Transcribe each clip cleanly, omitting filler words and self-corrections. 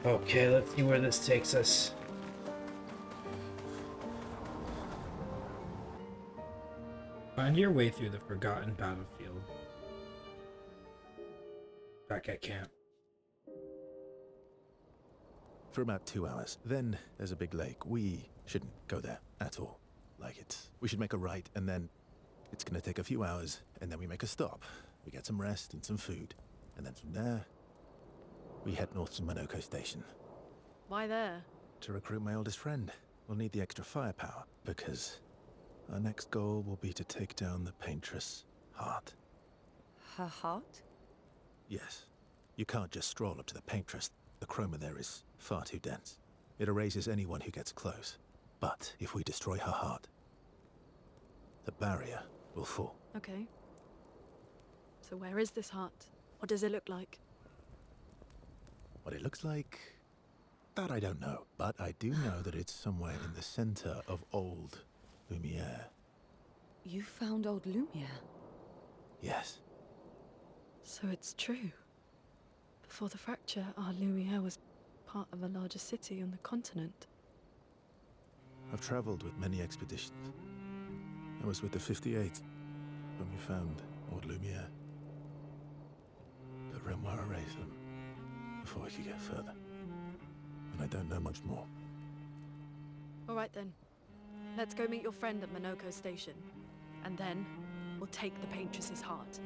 Okay, let's see where this takes us. Find your way through the forgotten battlefield. Back at camp. For about 2 hours. Then there's a big lake. We shouldn't go there at all. We should make a right, and then it's gonna take a few hours, and then we make a stop. We get some rest and some food. And then from there, we head north to Monoko Station. Why there? To recruit my oldest friend. We'll need the extra firepower, because our next goal will be to take down the Paintress heart. Her heart? Yes. You can't just stroll up to the Paintress. The chroma there is far too dense. It erases anyone who gets close. But if we destroy her heart, the barrier will fall. Okay. So where is this heart? What does it look like? What it looks like, that I don't know. But I do know that it's somewhere in the center of old Lumiere. You found old Lumiere? Yes. So it's true. Before the fracture, our Lumiere was part of a larger city on the continent. I've traveled with many expeditions. I was with the 58th when we found old Lumiere. But Renoir erased them before we could get further. And I don't know much more. All right then. Let's go meet your friend at Monoko Station. And then, we'll take the Paintress's heart.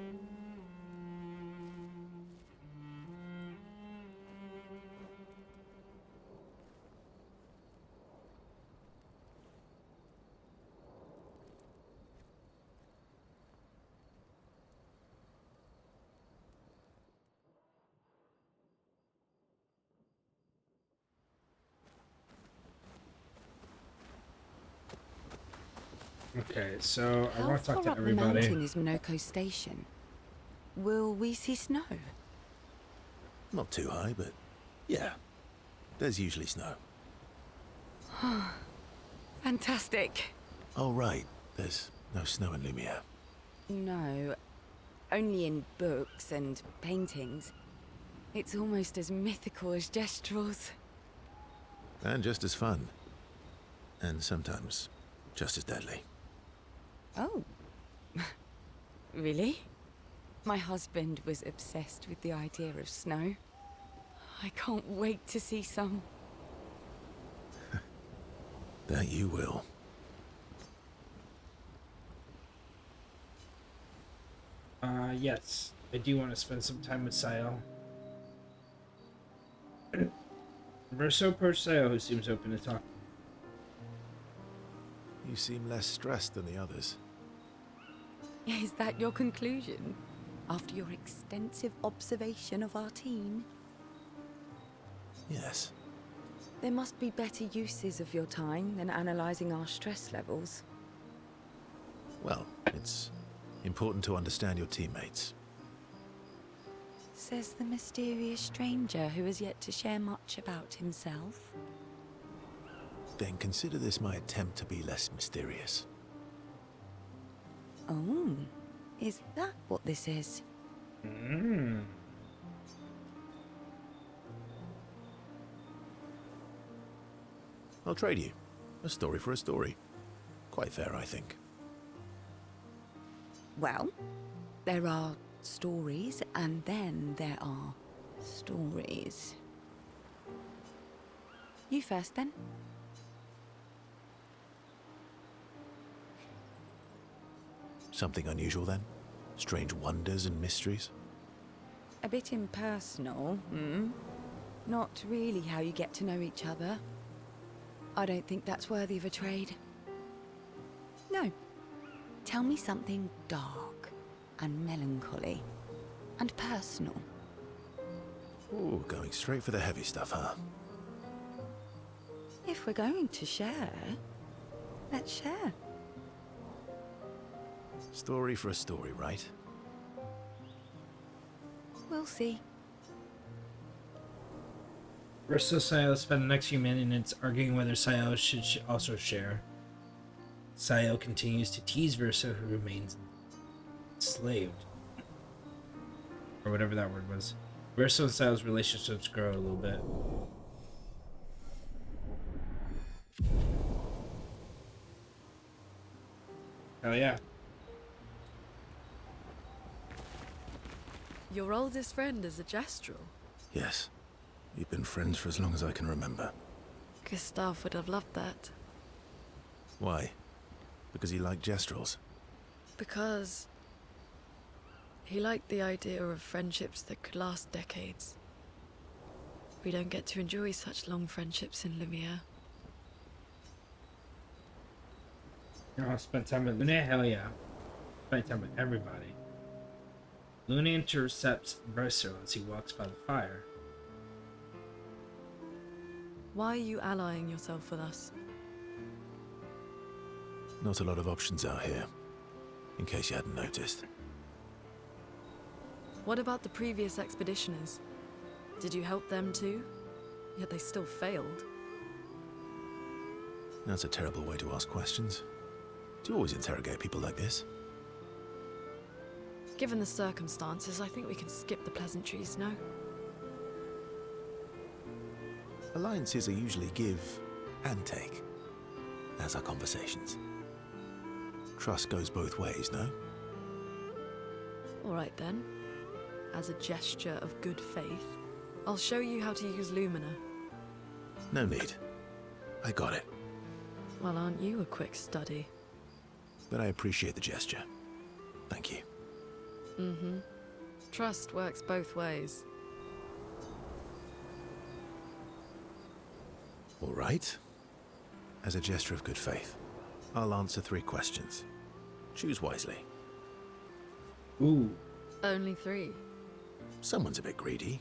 Okay, so I How want to talk far to up the everybody. mountain is Monoko Station? Will we see snow? Not too high, but yeah. There's usually snow. Fantastic. Oh, right. There's no snow in Lumiere. No, only in books and paintings. It's almost as mythical as Gestrels. And just as fun. And sometimes just as deadly. Oh. Really? My husband was obsessed with the idea of snow. I can't wait to see some. That you will. Yes. I do want to spend some time with Sayo. Verso per Sayo, who seems open to talk. You seem less stressed than the others. Is that your conclusion? After your extensive observation of our team? Yes. There must be better uses of your time than analysing our stress levels. Well, it's important to understand your teammates. Says the mysterious stranger who has yet to share much about himself. Then consider this my attempt to be less mysterious. Oh, is that what this is? I'll trade you. A story for a story. Quite fair, I think. Well, there are stories, and then there are stories. You first, then. Something unusual, then? Strange wonders and mysteries? A bit impersonal, hmm? Not really how you get to know each other. I don't think that's worthy of a trade. No. Tell me something dark and melancholy and personal. Ooh, going straight for the heavy stuff, huh? If we're going to share, let's share. Story for a story, right? We'll see. Verso Sayo spend the next few minutes arguing whether Sayo should also share. Sayo continues to tease Verso, who remains enslaved. Or whatever that word was. Verso and Sayo's relationships grow a little bit. Hell yeah. Your oldest friend is a gestural. Yes. We've been friends for as long as I can remember. Gustav would have loved that. Why? Because he liked gestrals? Because he liked the idea of friendships that could last decades. We don't get to enjoy such long friendships in Lumiere. I'll spend time with Luna? Hell yeah. Spend time with everybody. Luna intercepts Verso as he walks by the fire. Why are you allying yourself with us? Not a lot of options out here, in case you hadn't noticed. What about the previous expeditioners? Did you help them too? Yet they still failed. That's a terrible way to ask questions. Do you always interrogate people like this? Given the circumstances, I think we can skip the pleasantries, no? Alliances are usually give and take, as are conversations. Trust goes both ways, no? All right then. As a gesture of good faith, I'll show you how to use Lumina. No need. I got it. Well, aren't you a quick study? But I appreciate the gesture. Thank you. Mm-hmm. Trust works both ways. All right. As a gesture of good faith, I'll answer 3 questions. Choose wisely. Ooh. Only 3. Someone's a bit greedy.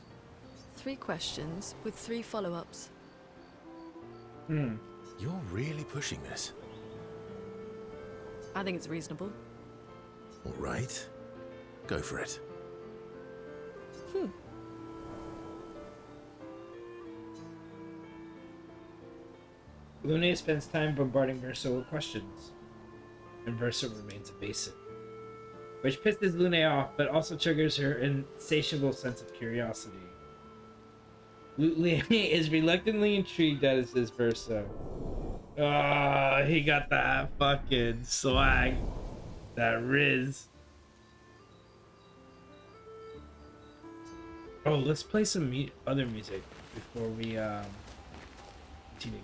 3 questions with 3 follow-ups. You're really pushing this. I think it's reasonable. All right. Go for it. Luna spends time bombarding Verso with questions, and Verso remains evasive, which pisses Luna off, but also triggers her insatiable sense of curiosity. Luna is reluctantly intrigued as is Verso. Oh, he got that fucking swag, that riz. Oh, let's play some other music before we continue.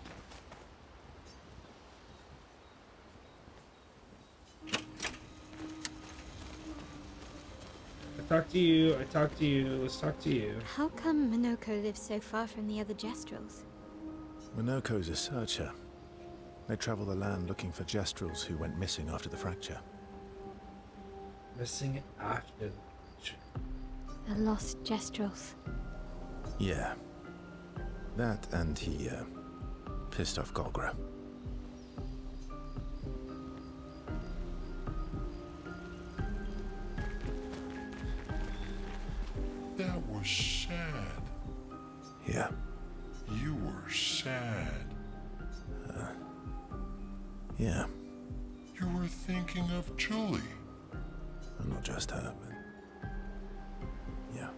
I talk to you, let's talk to you. How come Minoko lives so far from the other Gestrals? Minoko's a searcher. They travel the land looking for gestrals who went missing after the fracture. Missing after The lost Gestrals. Yeah. That and he, pissed off Golgra. That was sad. Yeah. You were sad. Yeah. You were thinking of Julie. And not just her, but... yeah.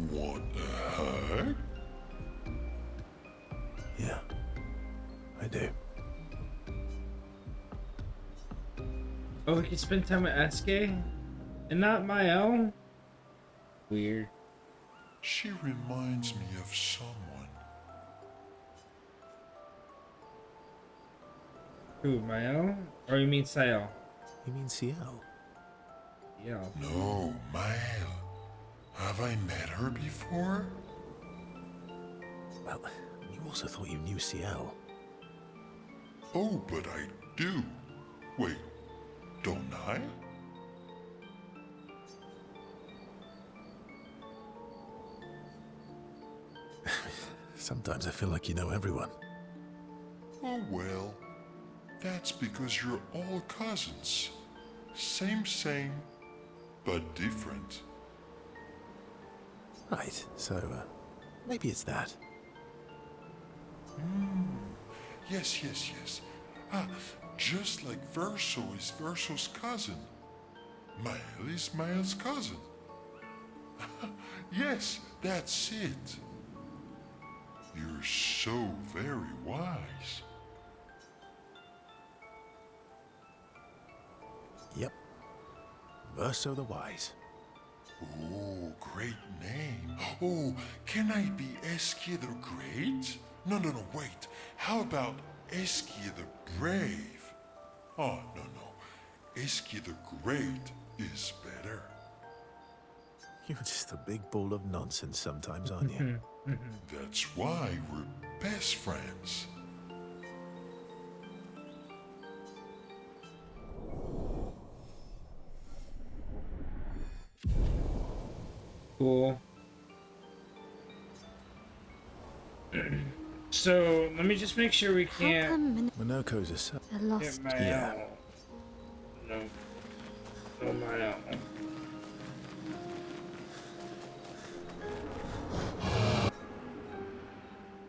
What the heck? Yeah. I do. Oh, we can spend time with SK? And not Mael? Weird. She reminds me of someone. Who, Mael? Or you mean Sael? You mean CL? Yeah. No, Mael. Have I met her before? Well, you also thought you knew CL. Oh, but I do. Wait, don't I? Sometimes I feel like you know everyone. Oh well, that's because you're all cousins. Same, but different. Right, so, maybe it's that. Yes. Ah, just like Verso is Verso's cousin. Mael is Mael's cousin. Yes, that's it. You're so very wise. Yep. Verso the Wise. Oh, great name. Oh, can I be Eskia the Great? No, wait. How about Eskia the Brave? Oh, no. Eskia the Great is better. You're just a big ball of nonsense sometimes, aren't you? That's why we're best friends. Cool. So let me just make sure we How can't come Monaco's a son. the get lost? my Yeah. No, my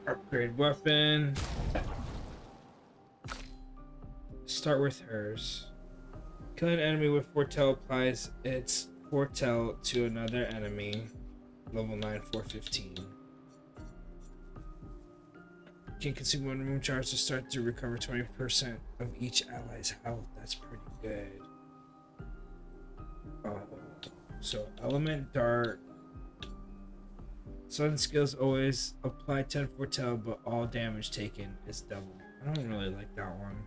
upgrade weapon. Start with hers. Kill an enemy with foretell applies its foretell to another enemy. Level 9, 415. Can consume one room charge to start to recover 20% of each ally's health. That's pretty good. Oh, so element dart. Sudden skills always apply 10 foretell, but all damage taken is double. I don't really like that one.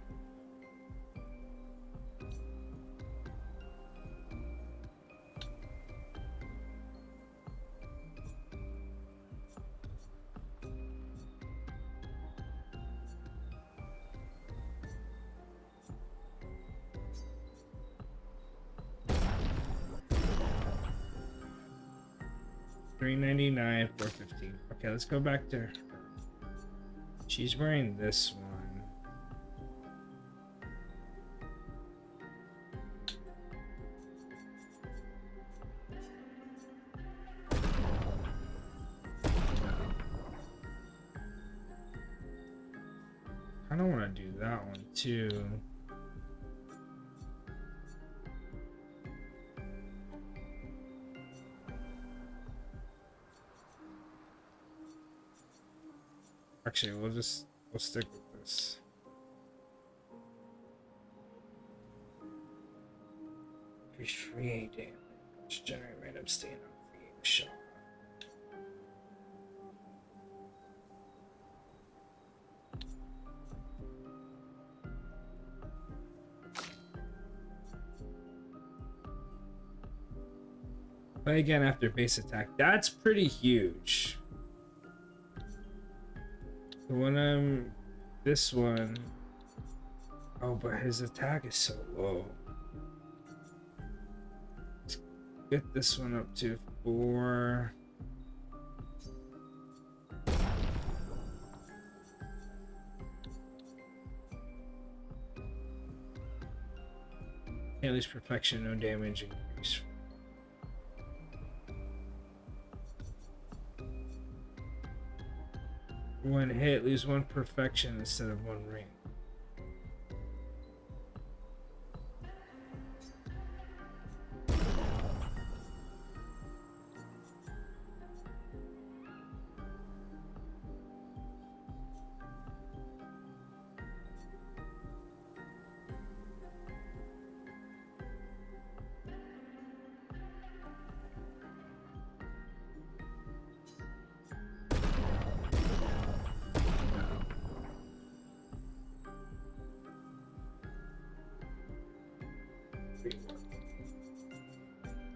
$399, $415. Okay, let's go back to her. She's wearing this one. I don't want to do that one too. Actually, we'll stick with this. Increase free damage. Generate random stain on free shot. Play again after base attack. That's pretty huge. The one this one. Oh, but his attack is so low. Let's get this one up to 4. Can't lose perfection, no damage increase. One hit, lose 1 perfection instead of 1 ring.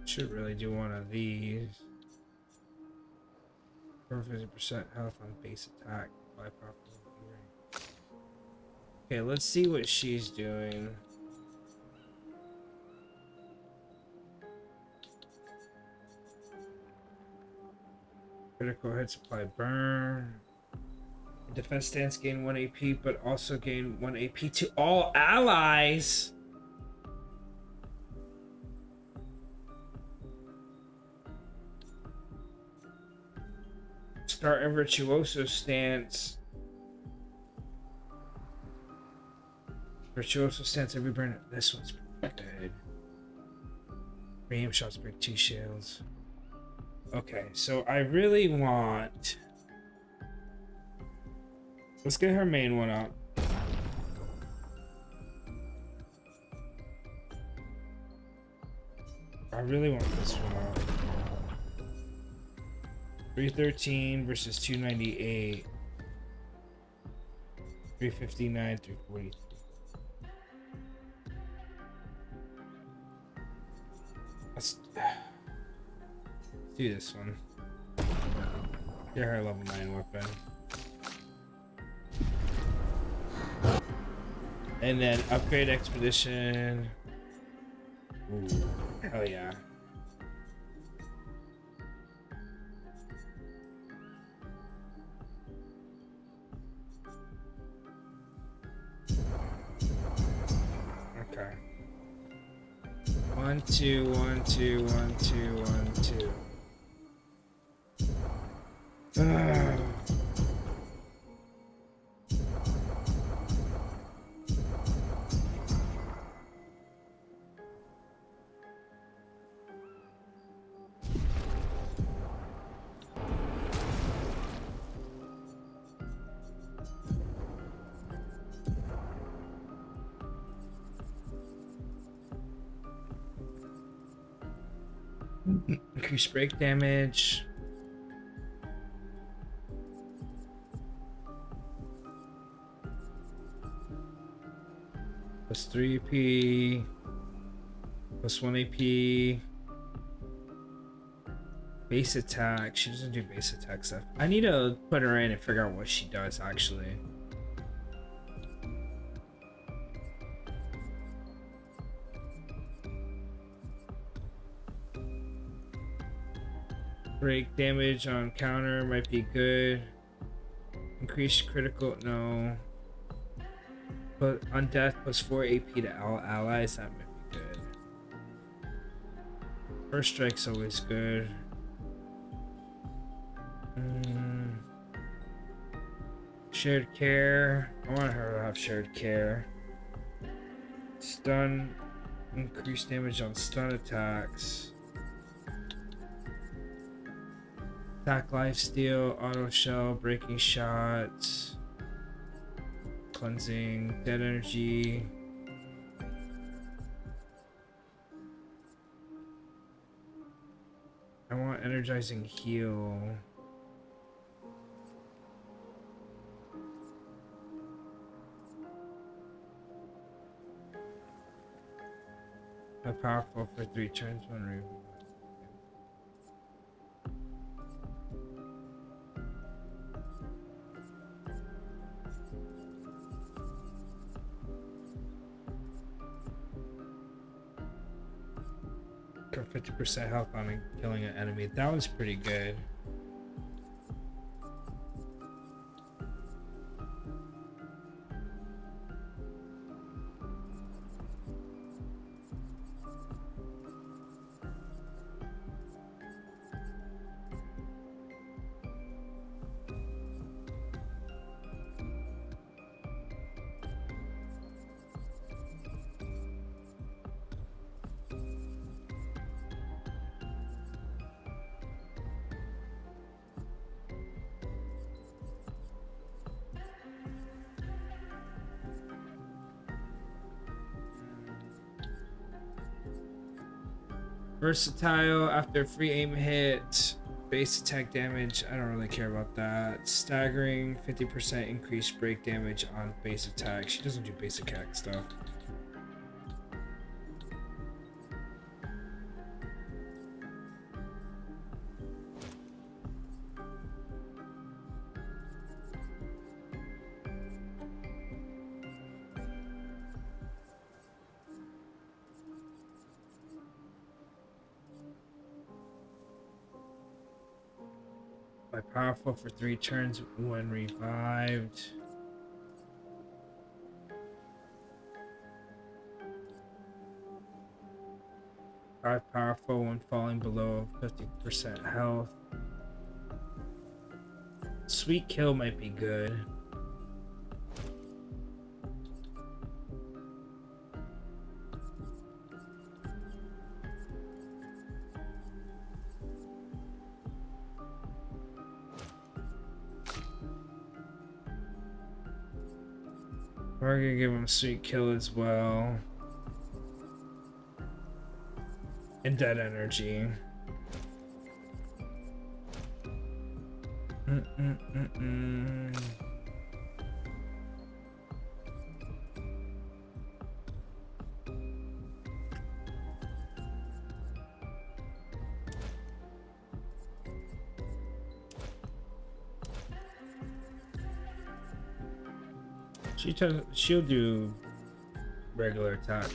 Should really do one of these. For 50% health on base attack. Okay, let's see what she's doing. Critical hit supply burn. Defense stance gain 1 AP, but also gain 1 AP to all allies. Start a virtuoso stance. Virtuoso stance every burn. This one's good. Aim shots break 2 shields. Okay, so I really want Let's get her main one up. I really want this one up. 313 versus 298. 359, 343. Let's do this one. Get her level 9 weapon. And then upgrade expedition. Ooh, hell yeah. Okay. 1, 2, 1, 2, 1, 2, 1, 2. Increase break damage. Plus 3 AP. Plus 1 AP. Base attack. She doesn't do base attack stuff. I need to put her in and figure out what she does actually. Break damage on counter might be good. Increase critical, no. But on death plus 4 AP to all allies, that might be good. First strike's always good. Shared care. I want her to have shared care. Stun. Increase damage on stun attacks. Attack lifesteal, auto shell, breaking shots, cleansing, dead energy. I want energizing heal. How powerful for 3 turns when removed. For 50% health on killing an enemy. That was pretty good. Versatile after free aim hit, base attack damage. I don't really care about that. Staggering, 50% increased break damage on base attack. She doesn't do base attack stuff. Powerful for 3 turns when revived. Powerful when falling below 50% health. Sweet kill might be good. We're gonna give him a sweet kill as well. And dead energy. She'll do regular attack.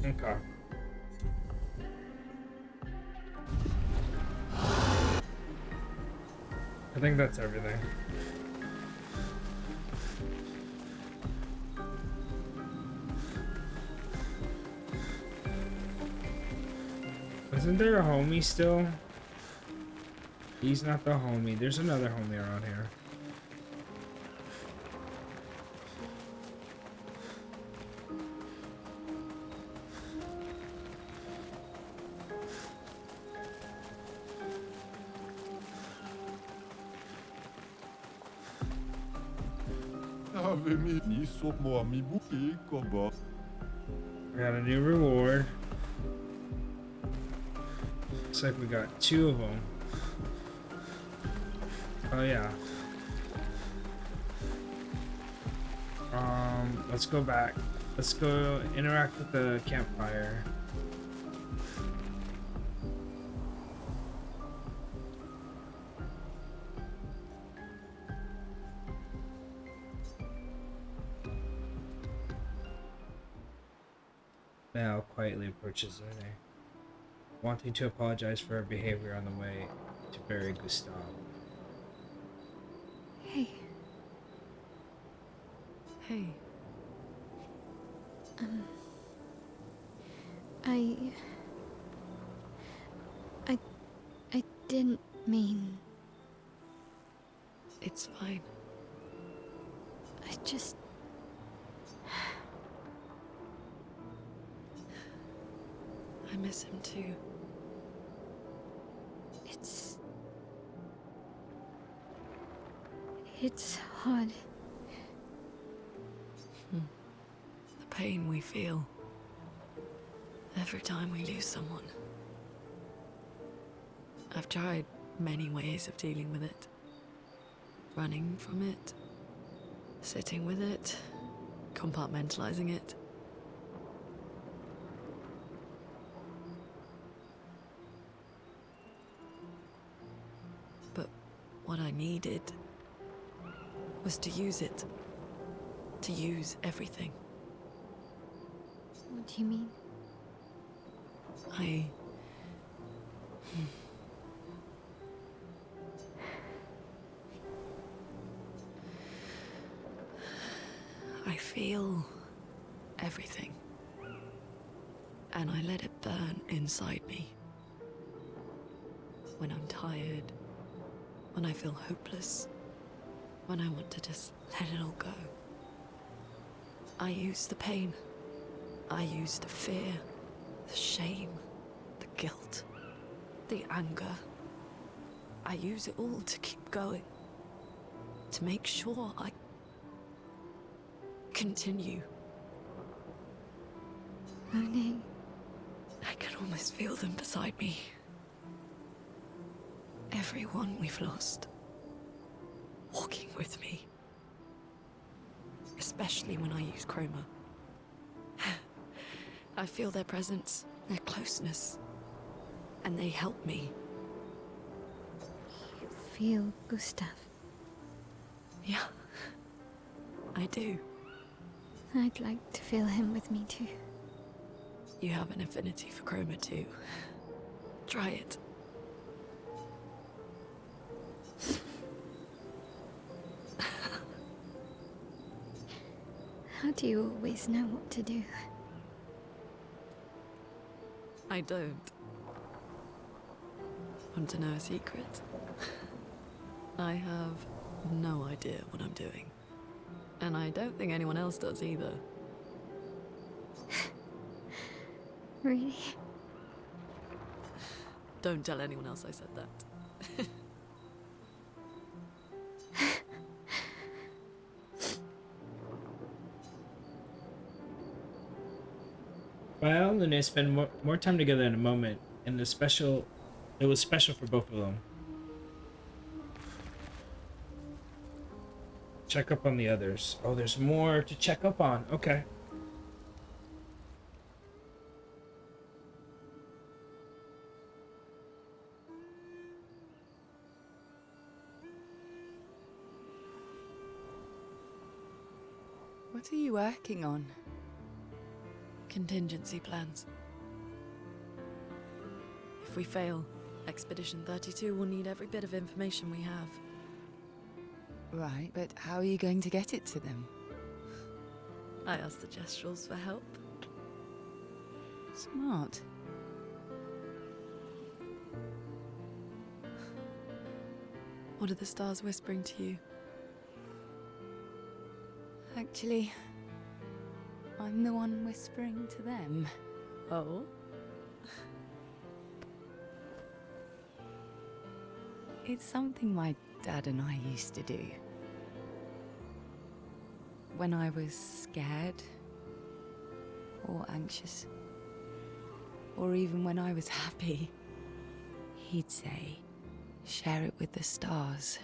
Okay. I think that's everything. Isn't there a homie still? He's not the homie. There's another homie around here. I got a new reward. Looks like we got 2 of them. Oh yeah. Let's go back. Let's go interact with the campfire. Mal quietly approaches Rene, wanting to apologize for her behavior on the way to bury Gustave. Hey. Hey. I didn't mean. It's fine. I just. I miss him too. It's hard. The pain we feel every time we lose someone. I've tried many ways of dealing with it. Running from it, sitting with it, compartmentalizing it. But what I needed was to use it. To use everything. What do you mean? I feel everything. And I let it burn inside me. When I'm tired, when I feel hopeless, when I want to just let it all go. I use the pain. I use the fear, the shame, the guilt, the anger. I use it all to keep going. To make sure I continue. Monet. I can almost feel them beside me. Everyone we've lost. Walking with me. Especially when I use chroma. I feel their presence, their closeness. And they help me. You feel Gustave? Yeah. I do. I'd like to feel him with me too. You have an affinity for chroma too. Try it. How do you always know what to do? I don't. Want to know a secret? I have no idea what I'm doing. And I don't think anyone else does either. Really? Don't tell anyone else I said that. Well, and they spend more time together in a moment, and it was special for both of them. Check up on the others. Oh, there's more to check up on. Okay. What are you working on? Contingency plans. If we fail, Expedition 32 will need every bit of information we have. Right, but how are you going to get it to them? I asked the Gestrals for help. Smart. What are the stars whispering to you? Actually, I'm the one whispering to them. Oh? It's something my dad and I used to do. When I was scared, or anxious, or even when I was happy, he'd say, share it with the stars.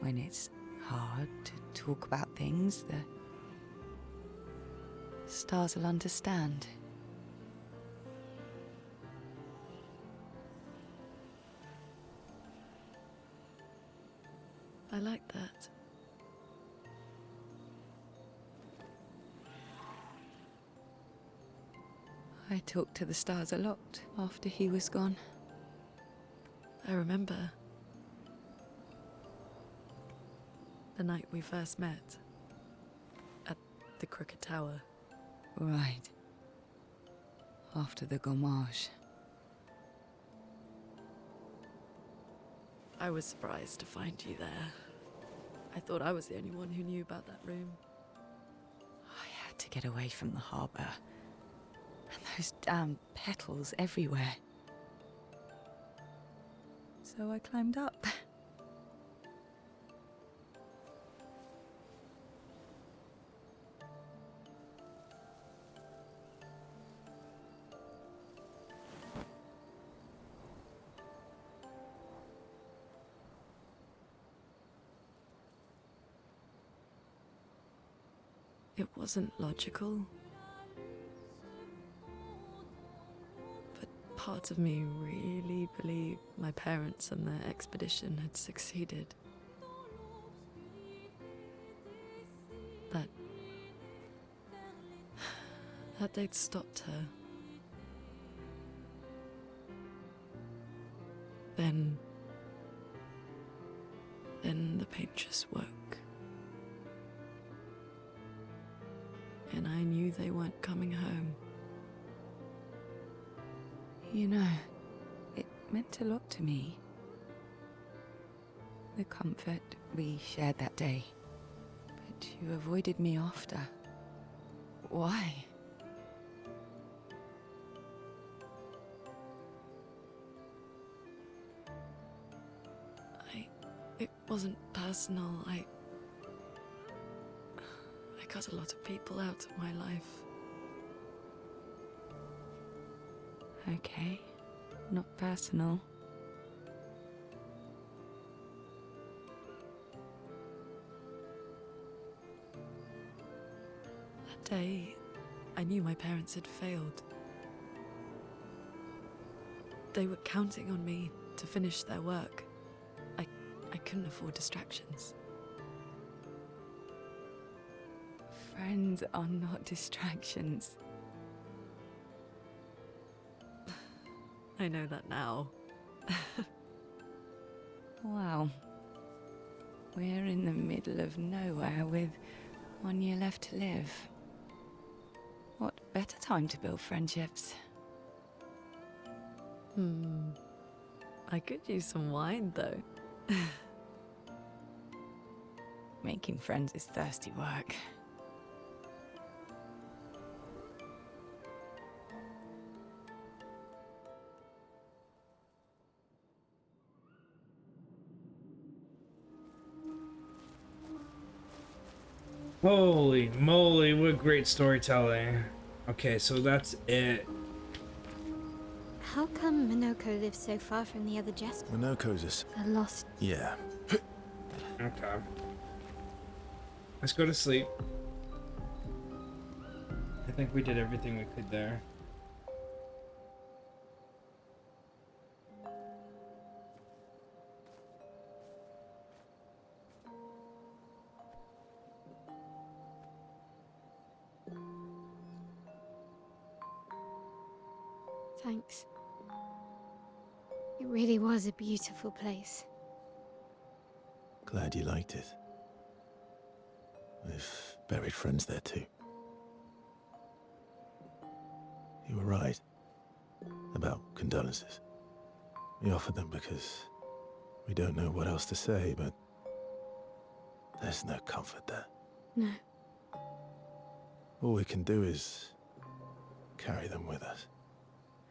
When it's hard to talk about things, the stars will understand. I like that. I talked to the stars a lot after he was gone. I remember the night we first met at the Crooked Tower. Right. After the gommage. I was surprised to find you there. I thought I was the only one who knew about that room. I had to get away from the harbour. And those damn petals everywhere. So I climbed up. It wasn't logical. But part of me really believed my parents and their expedition had succeeded. That they'd stopped her. Then the Paintress woke. And I knew they weren't coming home. You know, it meant a lot to me. The comfort we shared that day. But you avoided me after. Why? It wasn't personal. I cut a lot of people out of my life. Okay, not personal. That day, I knew my parents had failed. They were counting on me to finish their work. I couldn't afford distractions. Friends are not distractions. I know that now. Wow. We're in the middle of nowhere with 1 year left to live. What better time to build friendships? I could use some wine, though. Making friends is thirsty work. Holy moly, what great storytelling. Okay, so that's it. How come Minoko lives so far from the other Jest? Minoko's is. A lost. Yeah. Okay. Let's go to sleep. I think we did everything we could there. Thanks. It really was a beautiful place. Glad you liked it. We've buried friends there too. You were right about condolences. We offered them because we don't know what else to say, but there's no comfort there. No. All we can do is carry them with us.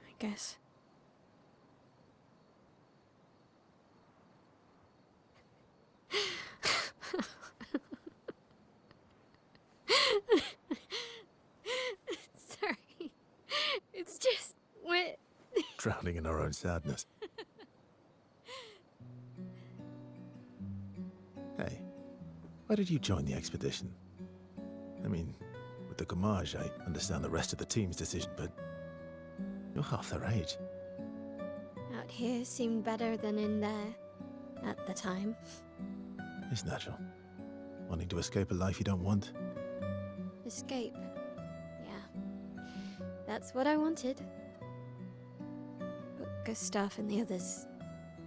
I guess. Sorry. It's just wet. Drowning in our own sadness. Hey, why did you join the expedition? I mean, with the Gommage, I understand the rest of the team's decision, but you're half their age. Out here seemed better than in there. At the time. It's natural. Wanting to escape a life you don't want. Escape. Yeah. That's what I wanted. But Gustav and the others,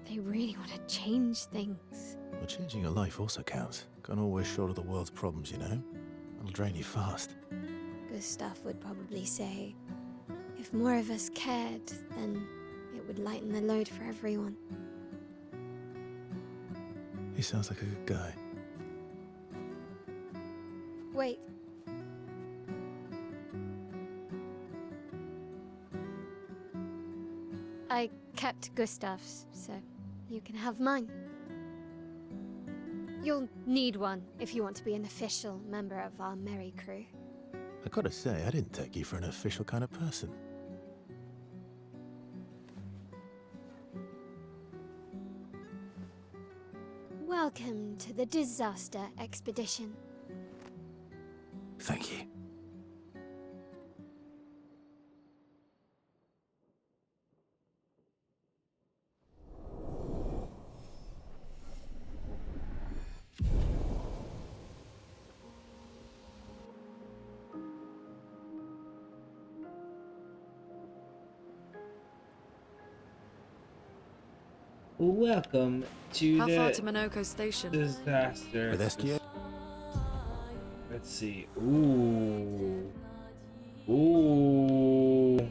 they really want to change things. Well, changing a life also counts. Can't always shoulder the world's problems, you know? It'll drain you fast. Gustav would probably say, if more of us cared, then it would lighten the load for everyone. He sounds like a good guy. Wait. I kept Gustav's, so you can have mine. You'll need one if you want to be an official member of our merry crew. I gotta say, I didn't take you for an official kind of person. Welcome to the disaster expedition. Thank you. Welcome to How the far to Minoko Station? disaster. With SGA? Let's see. Ooh. Ooh.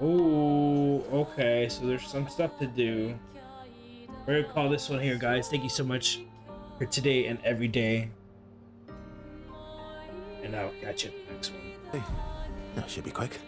Ooh. Okay, so there's some stuff to do. We're gonna call this one here, guys. Thank you so much for today and every day. And I'll catch you in the next one. Hey, that should be quick.